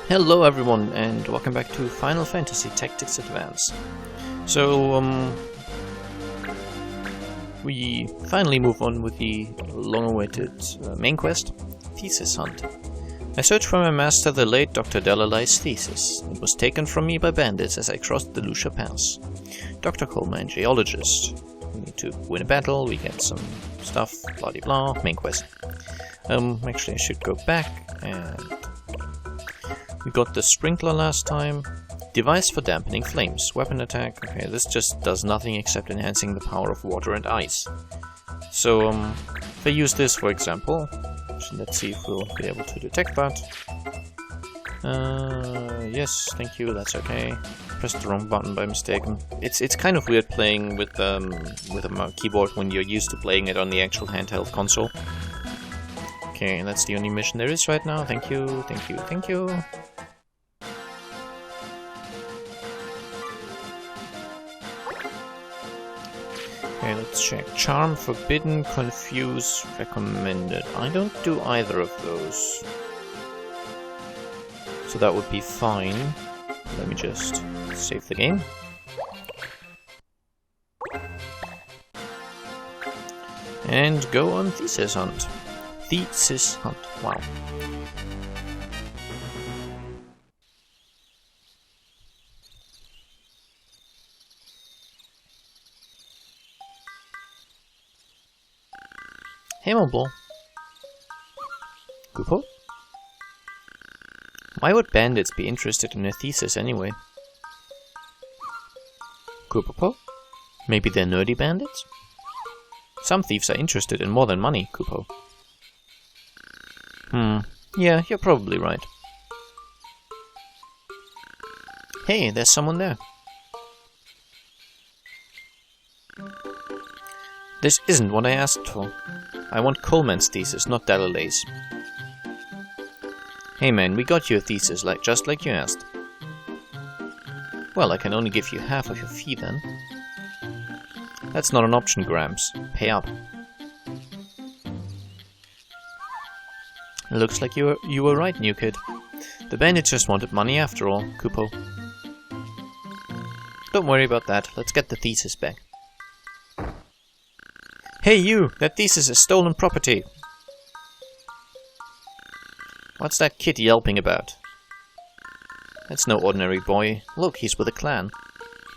Hello everyone and welcome back to Final Fantasy Tactics Advance. So, we finally move on with the long-awaited main quest, Thesis Hunt. I searched for my master, the late Dr. Delalay's thesis. It was taken from me by bandits as I crossed the Lucia Pass. Dr. Coleman, geologist. We need to win a battle, we get some stuff, blah blah blah, main quest. Actually I should go back and... We got the sprinkler last time. Device for dampening flames. Weapon attack. Okay, this just does nothing except enhancing the power of water and ice. So, if I use this, for example, let's see if we'll be able to detect that. Yes, thank you, that's okay. Pressed the wrong button by mistake. It's kind of weird playing with a keyboard when you're used to playing it on the actual handheld console. Okay, that's the only mission there is right now. Thank you, thank you, thank you. Okay, let's check. Charm, forbidden, confuse, recommended. I don't do either of those. So that would be fine. Let me just save the game. And go on Thesis Hunt. Thesis Hunt. Wow. Hammerball. Kupo? Why would bandits be interested in a thesis anyway? Kupo? Maybe they're nerdy bandits? Some thieves are interested in more than money, Kupo. Yeah, you're probably right. Hey, there's someone there. This isn't what I asked for. I want Coleman's thesis, not Delalay's. Hey man, we got you a thesis, just like you asked. Well, I can only give you half of your fee then. That's not an option, Gramps. Pay up. Looks like you were right, new kid. The bandits just wanted money after all, Kupo. Don't worry about that, let's get the thesis back. Hey you! That thesis is stolen property! What's that kid yelping about? That's no ordinary boy. Look, he's with a clan.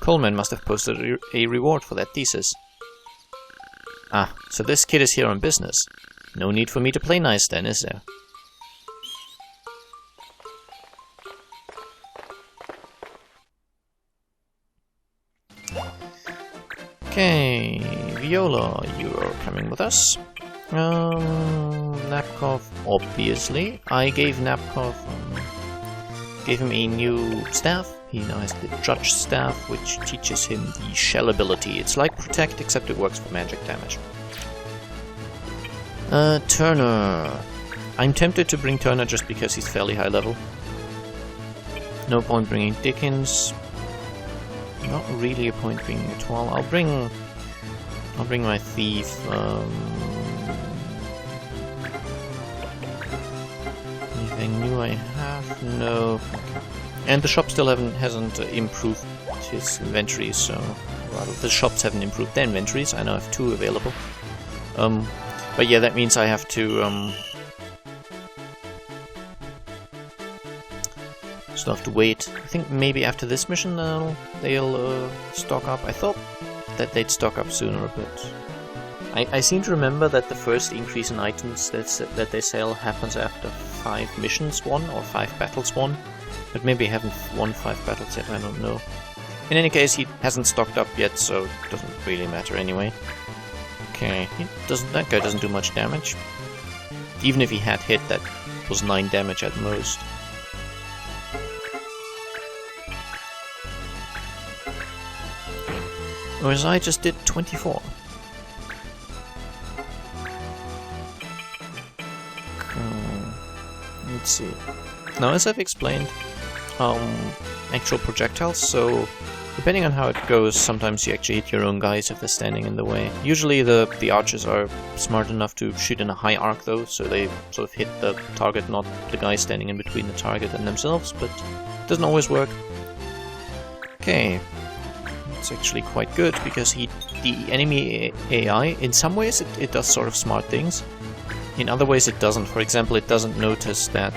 Coleman must have posted a reward for that thesis. Ah, so this kid is here on business. No need for me to play nice then, is there? Okay, Viola, you are coming with us. Napkov, obviously. I gave Napkov, gave him a new staff. He now has the Judge staff, which teaches him the shell ability. It's like Protect, except it works for magic damage. Turner. I'm tempted to bring Turner just because he's fairly high level. No point bringing Dickens. Not really a point bringing it all. I'll bring my thief. Anything new I have? No. And the shop still hasn't improved his inventory, so rather the shops haven't improved their inventories. I now have 2 available. But yeah, that means I have to still have to wait. I think maybe after this mission they'll stock up. I thought that they'd stock up sooner, but I seem to remember that the first increase in items that they sell happens after 5 missions won or 5 battles won. But maybe I haven't won 5 battles yet, I don't know. In any case, he hasn't stocked up yet, so it doesn't really matter anyway. Okay, that guy doesn't do much damage. Even if he had hit, that was 9 damage at most. Whereas I just did 24. Let's see. Now, as I've explained, actual projectiles, so Depending on how it goes, sometimes you actually hit your own guys if they're standing in the way. Usually the archers are smart enough to shoot in a high arc though, so they sort of hit the target, not the guy standing in between the target and themselves, but it doesn't always work. Okay, it's actually quite good because the enemy AI, in some ways it does sort of smart things. In other ways it doesn't. For example, it doesn't notice that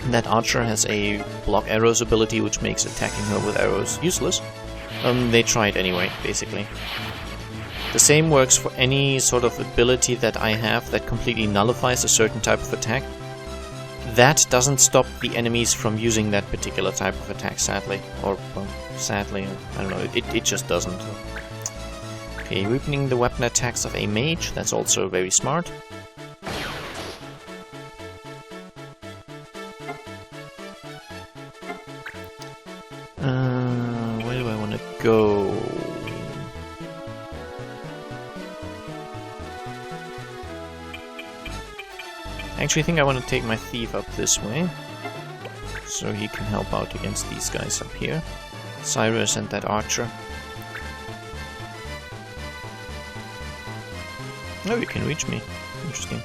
that archer has a block arrows ability, which makes attacking her with arrows useless. They try it anyway, basically. The same works for any sort of ability that I have that completely nullifies a certain type of attack. That doesn't stop the enemies from using that particular type of attack, sadly. Or, well, sadly, I don't know, it just doesn't. Okay, weakening the weapon attacks of a mage, that's also very smart. Where do I want to go? I actually think I want to take my thief up this way, so he can help out against these guys up here. Cyrus and that archer. Oh, you can reach me. Interesting.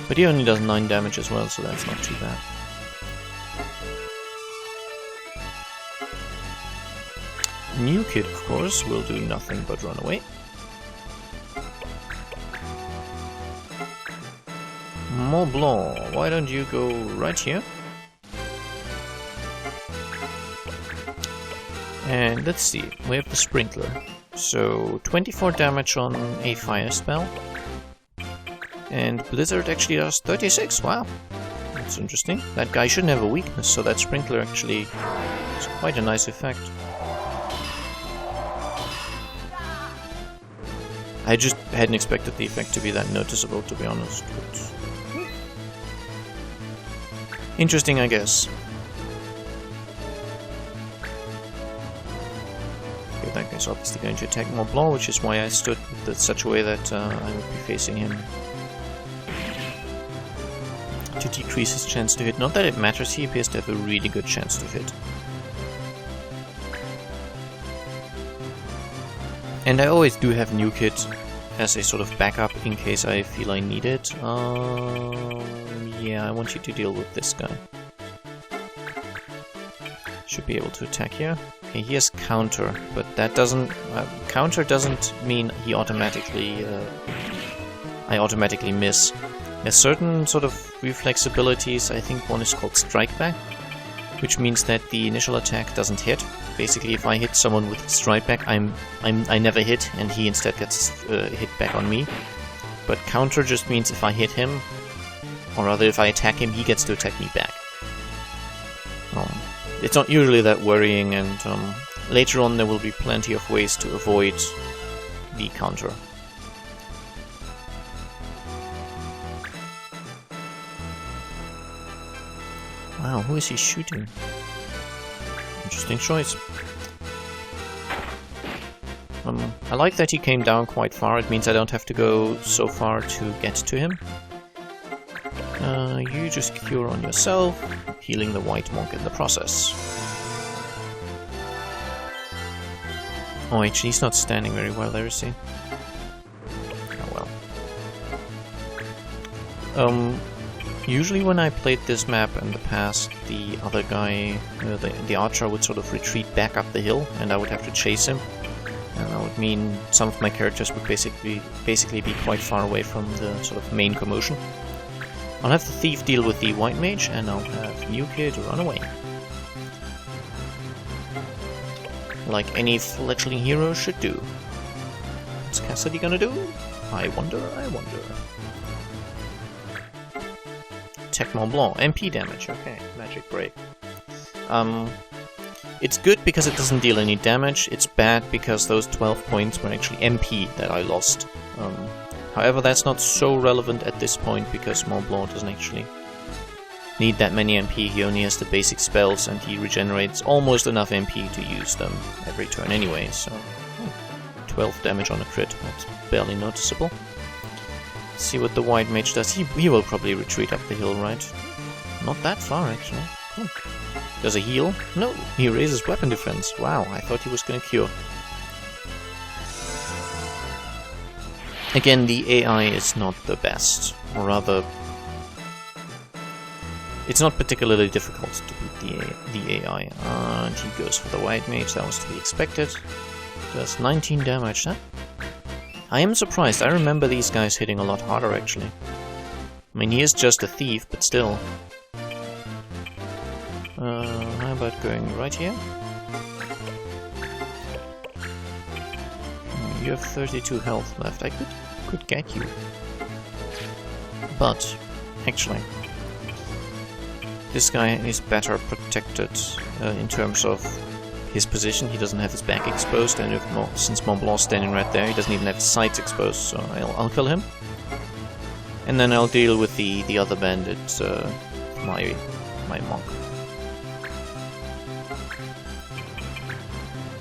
But he only does 9 damage as well, so that's not too bad. New kid, of course, will do nothing but run away. Mont Blanc, why don't you go right here? And let's see, we have the Sprinkler. So 24 damage on a fire spell. And Blizzard actually does 36, wow. That's interesting. That guy shouldn't have a weakness, so that Sprinkler actually has quite a nice effect. I just hadn't expected the effect to be that noticeable, to be honest. But interesting, I guess. Okay, that guy's obviously going to attack Mont Blanc, which is why I stood in such a way that I would be facing him. To decrease his chance to hit. Not that it matters, he appears to have a really good chance to hit. And I always do have New Kid as a sort of backup in case I feel I need it. Yeah, I want you to deal with this guy. Should be able to attack here. Okay, he has counter, but that doesn't... counter doesn't mean he automatically... I automatically miss. There's certain sort of reflex abilities, I think one is called Strike Back, which means that the initial attack doesn't hit. Basically, if I hit someone with Strike Back, I never hit, and he instead gets hit back on me. But counter just means if I hit him, or rather if I attack him, he gets to attack me back. It's not usually that worrying, and later on there will be plenty of ways to avoid the counter. Wow, who is he shooting? Interesting choice. I like that he came down quite far. It means I don't have to go so far to get to him. You just cure on yourself, healing the White Monk in the process. Oh, actually, he's not standing very well there, is he? Oh well. Usually when I played this map in the past, the other guy, the archer, would sort of retreat back up the hill, and I would have to chase him. And that would mean some of my characters would basically be quite far away from the sort of main commotion. I'll have the thief deal with the white mage, and I'll have New Kid run away. Like any fledgling hero should do. What's Cassidy gonna do? I wonder, I wonder. Attack Mont Blanc, MP damage, okay, magic break. It's good because it doesn't deal any damage, it's bad because those 12 points were actually MP that I lost. However, that's not so relevant at this point because Mont Blanc doesn't actually need that many MP, he only has the basic spells and he regenerates almost enough MP to use them every turn anyway, so 12 damage on a crit, that's barely noticeable. See what the white mage does. He will probably retreat up the hill, right? Not that far, actually. Cool. Does he heal? No, he raises weapon defense. Wow, I thought he was gonna cure. Again, the AI is not the best, or rather, it's not particularly difficult to beat the AI. And he goes for the white mage, that was to be expected. Does 19 damage, huh? I am surprised, I remember these guys hitting a lot harder actually. I mean, he is just a thief, but still. How about going right here? You have 32 health left. I could get you. But, actually, this guy is better protected in terms of his position. He doesn't have his back exposed, and since Mont Blanc's standing right there, he doesn't even have his sides exposed, so I'll kill him. And then I'll deal with the other bandit, my monk.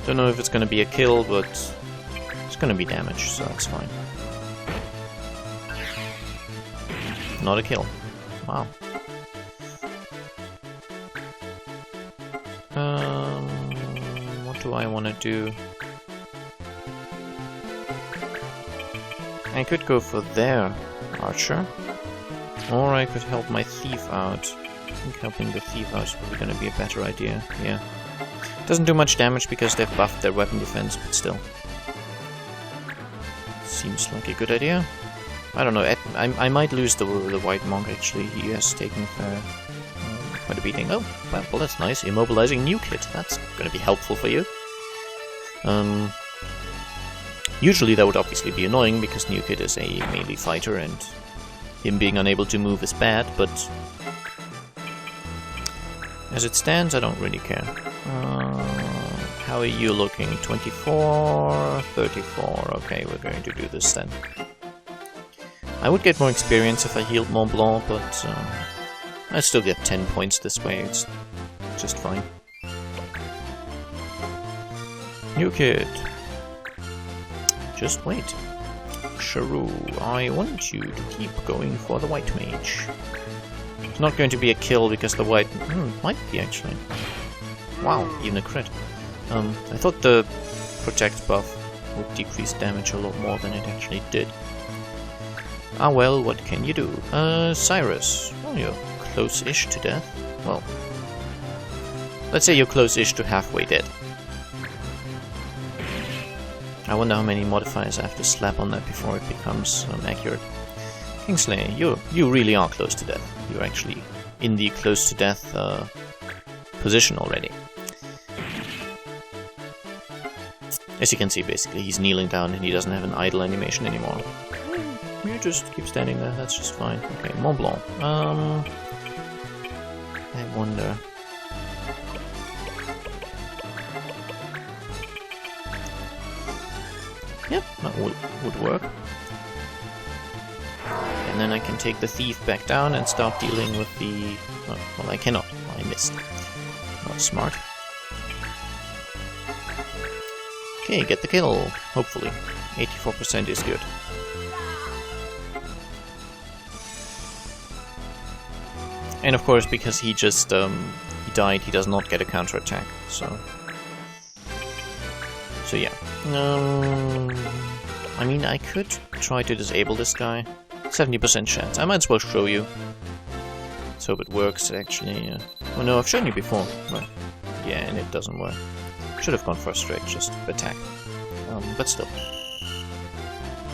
Don't know if it's gonna be a kill, but it's gonna be damage, so that's fine. Not a kill. Wow. What do I want to do? I could go for their archer, or I could help my thief out. I think helping the thief out is probably going to be a better idea. Yeah. Doesn't do much damage because they've buffed their weapon defense, but still. Seems like a good idea. I don't know, I might lose the white monk actually. He has taken quite a beating. Oh, well that's nice. Immobilizing New Kid. That's going to be helpful for you. Usually that would obviously be annoying because New Kid is a melee fighter and him being unable to move is bad, but as it stands I don't really care. How are you looking? 24, 34. Okay, we're going to do this then. I would get more experience if I healed Mont Blanc, but I still get 10 points this way. It's just fine. New Kid. Just wait. Sharu, I want you to keep going for the white mage. It's not going to be a kill because the white... might be actually. Wow, even a crit. I thought the protect buff would decrease damage a lot more than it actually did. Ah well, what can you do? Cyrus. Well, you're close-ish to death. Well, let's say you're close-ish to halfway dead. I wonder how many modifiers I have to slap on that before it becomes accurate. Kingsley, you really are close to death. You're actually in the close to death position already. As you can see, basically, he's kneeling down and he doesn't have an idle animation anymore. You just keep standing there, that's just fine. Okay, Mont Blanc. I wonder... Yep, that would work. And then I can take the thief back down and start dealing with the... Oh, well, I cannot. I missed. Not smart. Okay, get the kill, hopefully. 84% is good. And of course, because he just he died, he does not get a counterattack, so yeah. I mean, I could try to disable this guy. 70% chance. I might as well show you. Let's hope it works, actually. Oh no, I've shown you before. But yeah, and it doesn't work. Should have gone for a straight, just attack. But still.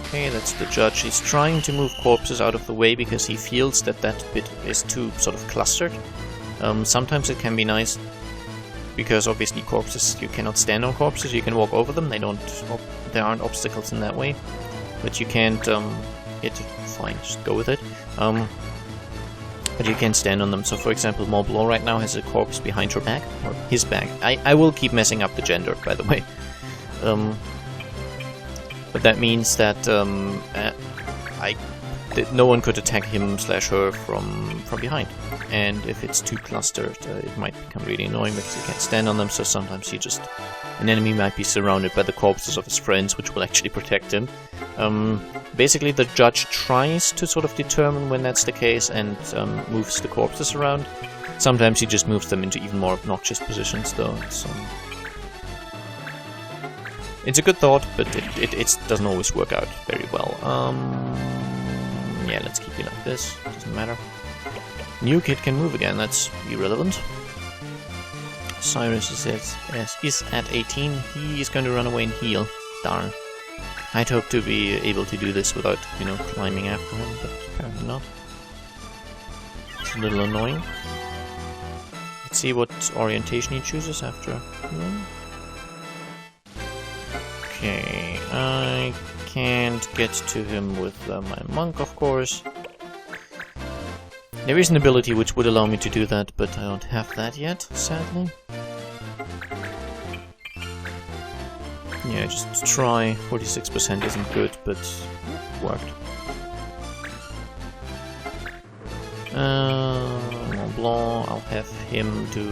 Okay, that's the judge. He's trying to move corpses out of the way because he feels that that bit is too sort of clustered. Sometimes it can be nice because obviously corpses, you cannot stand on corpses, you can walk over them, there aren't obstacles in that way. But you can't fine, just go with it. But you can stand on them. So for example, Mont Blanc right now has a corpse behind her back, or his back. I will keep messing up the gender, by the way. But that means that no one could attack him slash her from behind. And if it's too clustered, it might become really annoying because he can't stand on them, so sometimes an enemy might be surrounded by the corpses of his friends, which will actually protect him. Basically, the judge tries to sort of determine when that's the case and moves the corpses around. Sometimes he just moves them into even more obnoxious positions, though. It's a good thought, but it doesn't always work out very well. Yeah, let's keep it like this. Doesn't matter. New kid can move again. That's irrelevant. Cyrus is at 18. He is going to run away and heal. Darn. I'd hope to be able to do this without, climbing after him, but apparently not. It's a little annoying. Let's see what orientation he chooses after. Okay, I can't get to him with my monk, of course. There is an ability which would allow me to do that, but I don't have that yet, sadly. Yeah, just try. 46% isn't good, but it worked. Mont Blanc, I'll have him do...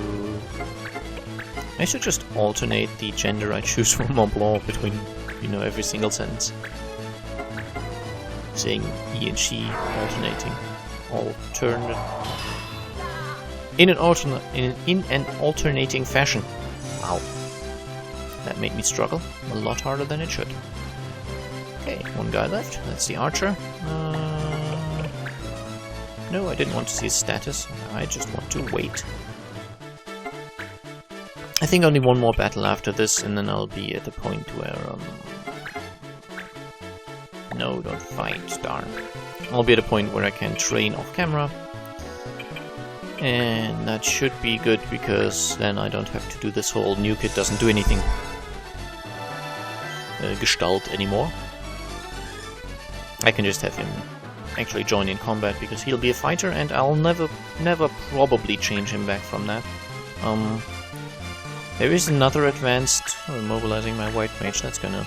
I should just alternate the gender I choose for Mont Blanc between, every single sentence. Saying he and she, alternating. In an alternating fashion. Wow. That made me struggle a lot harder than it should. Okay, one guy left. That's the archer. No, I didn't want to see his status. I just want to wait. I think only one more battle after this, and then I'll be at the point where, No, don't fight, darn. I'll be at a point where I can train off camera. And that should be good, because then I don't have to do this whole new kid doesn't do anything gestalt anymore. I can just have him actually join in combat, because he'll be a fighter, and I'll never probably change him back from that. There is another advanced... mobilizing my white mage, that's gonna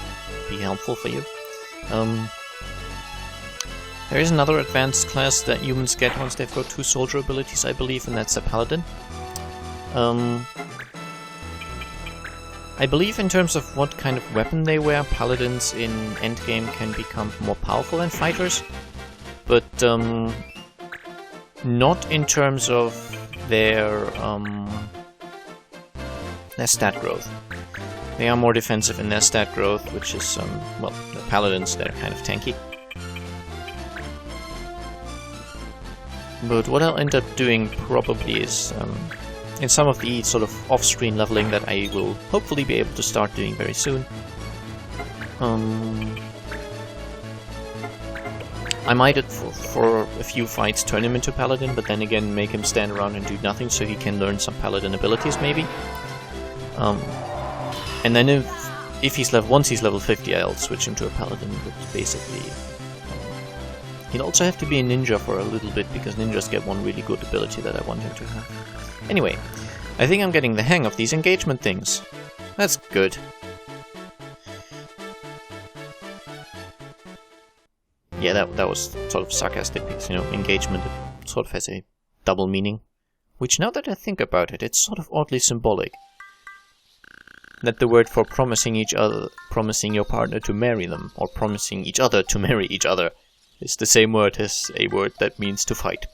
be helpful for you. There is another advanced class that humans get once they've got 2 soldier abilities, I believe, and that's a paladin. I believe in terms of what kind of weapon they wear, paladins in endgame can become more powerful than fighters, but not in terms of their stat growth. They are more defensive in their stat growth, which is, well, the paladins, they're kind of tanky. But what I'll end up doing probably is, in some of the sort of off-screen leveling that I will hopefully be able to start doing very soon, I might, for a few fights, turn him into Paladin, but then again make him stand around and do nothing so he can learn some Paladin abilities, maybe. And then once he's level 50, I'll switch him to a Paladin, but basically... he'll also have to be a ninja for a little bit, because ninjas get one really good ability that I want him to have. Anyway, I think I'm getting the hang of these engagement things. That's good. Yeah, that was sort of sarcastic, because, engagement sort of has a double meaning. Which, now that I think about it, it's sort of oddly symbolic. That the word for promising your partner to marry them, or promising each other to marry each other, is the same word as a word that means to fight.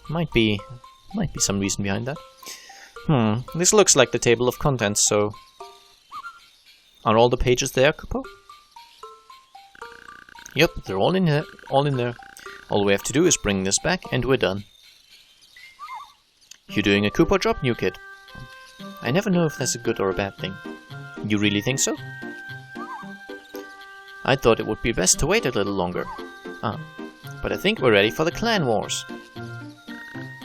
Might be some reason behind that. This looks like the table of contents, so... Are all the pages there, Kupo? Yep, they're all in there. All we have to do is bring this back, and we're done. You doing a Kupo job, new kid? I never know if that's a good or a bad thing. You really think so? I thought it would be best to wait a little longer. But I think we're ready for the clan wars.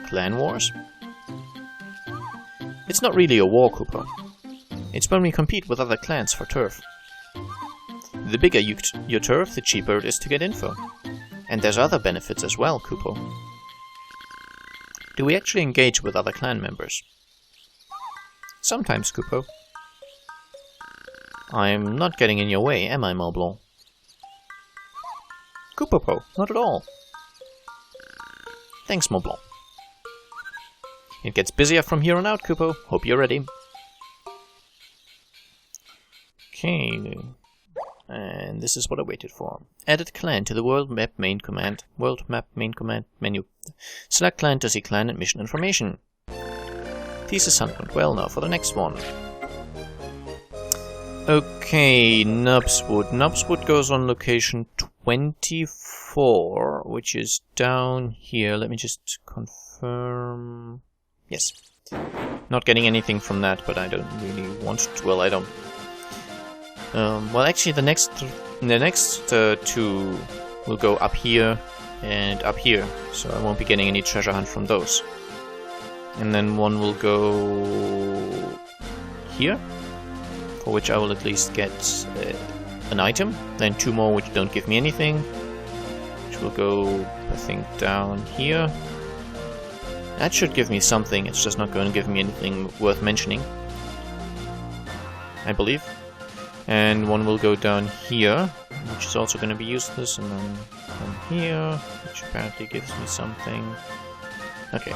Clan wars? It's not really a war, Kupo. It's when we compete with other clans for turf. The bigger your turf, the cheaper it is to get info. And there's other benefits as well, Kupo. Do we actually engage with other clan members? Sometimes, Kupo. I'm not getting in your way, am I, Mont Blanc? Koopopo, not at all. Thanks, Moblin. It gets busier from here on out, Koopo. Hope you're ready. Okay. And this is what I waited for. Added clan to the World Map Main Command. World Map Main Command menu. Select clan to see clan and mission information. Thesis Hunt went well. Now for the next one. Okay, Nubswood. Nubswood goes on location 24, which is down here. Let me just confirm. Yes. Not getting anything from that, but I don't really want to. Well, I don't. Well, actually, the next two will go up here and up here, so I won't be getting any treasure hunt from those. And then one will go here, for which I will at least get an item. Then two more which don't give me anything, which will go, I think, down here. That should give me something, it's just not going to give me anything worth mentioning, I believe. And one will go down here, which is also going to be useless, and then from here, which apparently gives me something. Okay.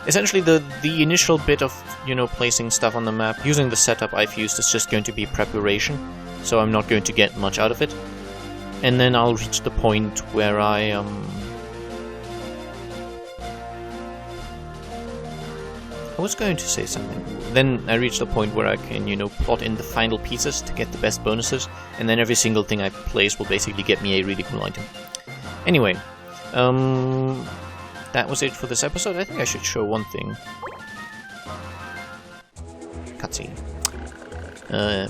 Essentially, the initial bit of, you know, placing stuff on the map, using the setup I've used, is just going to be preparation, so I'm not going to get much out of it. And then I'll reach the point where I was going to say something. Then I reach the point where I can, you know, plot in the final pieces to get the best bonuses, and then every single thing I place will basically get me a really cool item. Anyway, that was it for this episode. I think I should show one thing. Cutscene.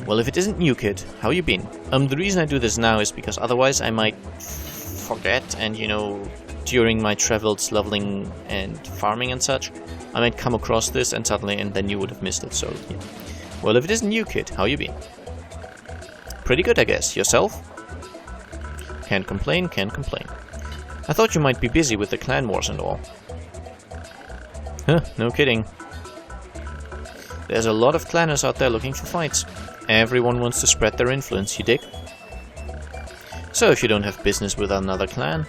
Well, if it isn't New Kid, how you been? The reason I do this now is because otherwise I might forget, and, you know, during my travels, leveling and farming and such, I might come across this and then you would have missed it, so yeah. Well, if it isn't you, kid, how you been? Pretty good, I guess. Yourself? Can't complain, can't complain. I thought you might be busy with the clan wars and all. Huh, no kidding. There's a lot of clanners out there looking for fights. Everyone wants to spread their influence, you dig? So if you don't have business with another clan,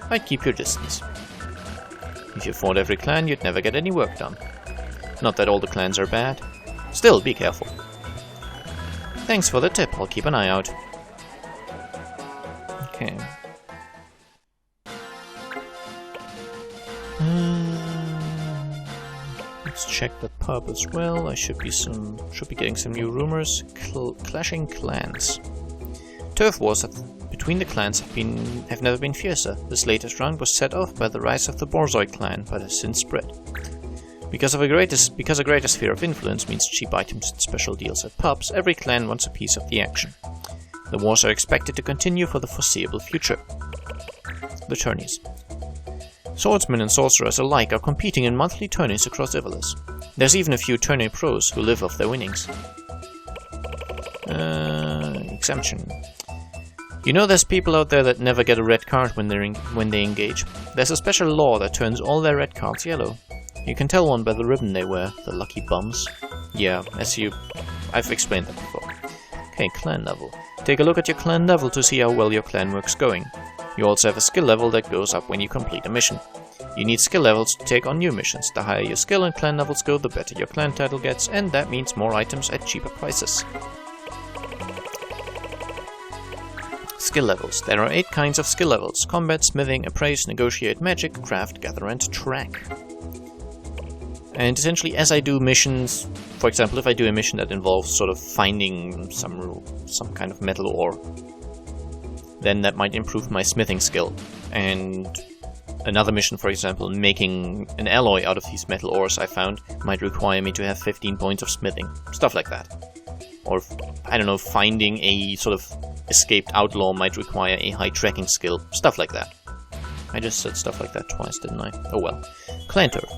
I'd keep your distance. If you fought every clan, you'd never get any work done. Not that all the clans are bad. Still, be careful. Thanks for the tip, I'll keep an eye out. Okay. Let's check the pub as well. I should be getting some new rumors. Clashing clans. Turf wars between the clans have never been fiercer. This latest round was set off by the rise of the Borzoi clan, but has since spread. Because a greater sphere of influence means cheap items and special deals at pubs, every clan wants a piece of the action. The wars are expected to continue for the foreseeable future. The tourneys. Swordsmen and sorcerers alike are competing in monthly tourneys across Ivalice. There's even a few tourney pros who live off their winnings. Exemption. You know there's people out there that never get a red card when they engage. There's a special law that turns all their red cards yellow. You can tell one by the ribbon they wear, the lucky bums. Yeah, I've explained that before. Okay, clan level. Take a look at your clan level to see how well your clan work's going. You also have a skill level that goes up when you complete a mission. You need skill levels to take on new missions. The higher your skill and clan levels go, the better your clan title gets, and that means more items at cheaper prices. Skill levels. There are 8 kinds of skill levels: combat, smithing, appraise, negotiate, magic, craft, gather, and track. And essentially, as I do missions, for example, if I do a mission that involves sort of finding some kind of metal ore, then that might improve my smithing skill. And another mission, for example, making an alloy out of these metal ores I found, might require me to have 15 points of smithing. Stuff like that. Or, I don't know, finding a sort of escaped outlaw might require a high tracking skill. Stuff like that. I just said stuff like that twice, didn't I? Oh well. Clan turf.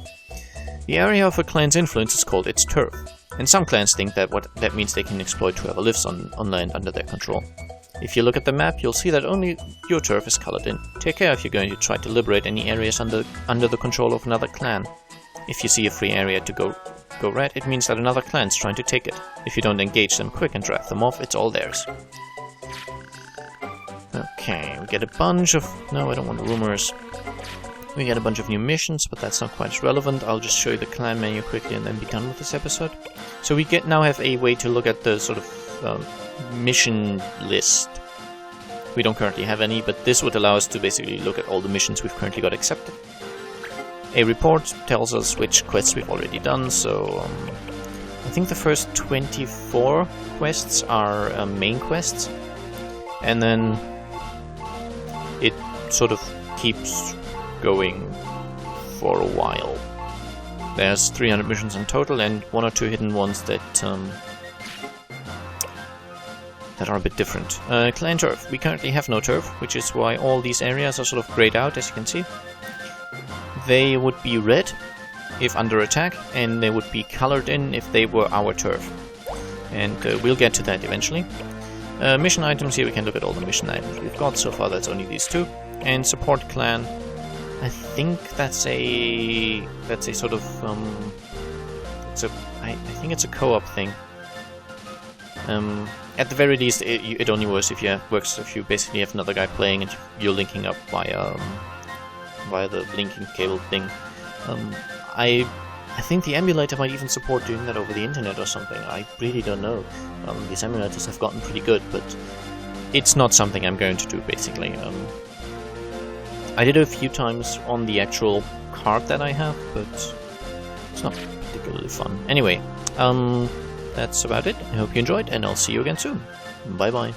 The area of a clan's influence is called its turf, and some clans think that that means they can exploit whoever lives on land under their control. If you look at the map, you'll see that only your turf is colored in. Take care if you're going to try to liberate any areas under the control of another clan. If you see a free area to go red, it means that another clan's trying to take it. If you don't engage them quick and drive them off, it's all theirs. Okay, we get a bunch of... No, I don't want rumors. We get a bunch of new missions, but that's not quite as relevant. I'll just show you the clan menu quickly and then be done with this episode. So we now have a way to look at the sort of mission list. We don't currently have any, but this would allow us to basically look at all the missions we've currently got accepted. A report tells us which quests we've already done, so I think the first 24 quests are main quests, and then it sort of keeps going for a while. There's 300 missions in total, and 1 or 2 hidden ones that are a bit different. Clan turf. We currently have no turf, which is why all these areas are sort of grayed out, as you can see. They would be red if under attack, and they would be colored in if they were our turf. And we'll get to that eventually. Mission items, here we can look at all the mission items we've got. So far that's only these 2. And support clan, I think that's a sort of I think it's a co-op thing. At the very least, it only works if you basically have another guy playing and you're linking up via the linking cable thing. I think the emulator might even support doing that over the internet or something. I really don't know. These emulators have gotten pretty good, but it's not something I'm going to do, basically. I did it a few times on the actual card that I have, but it's not particularly fun. Anyway, that's about it. I hope you enjoyed, and I'll see you again soon. Bye bye.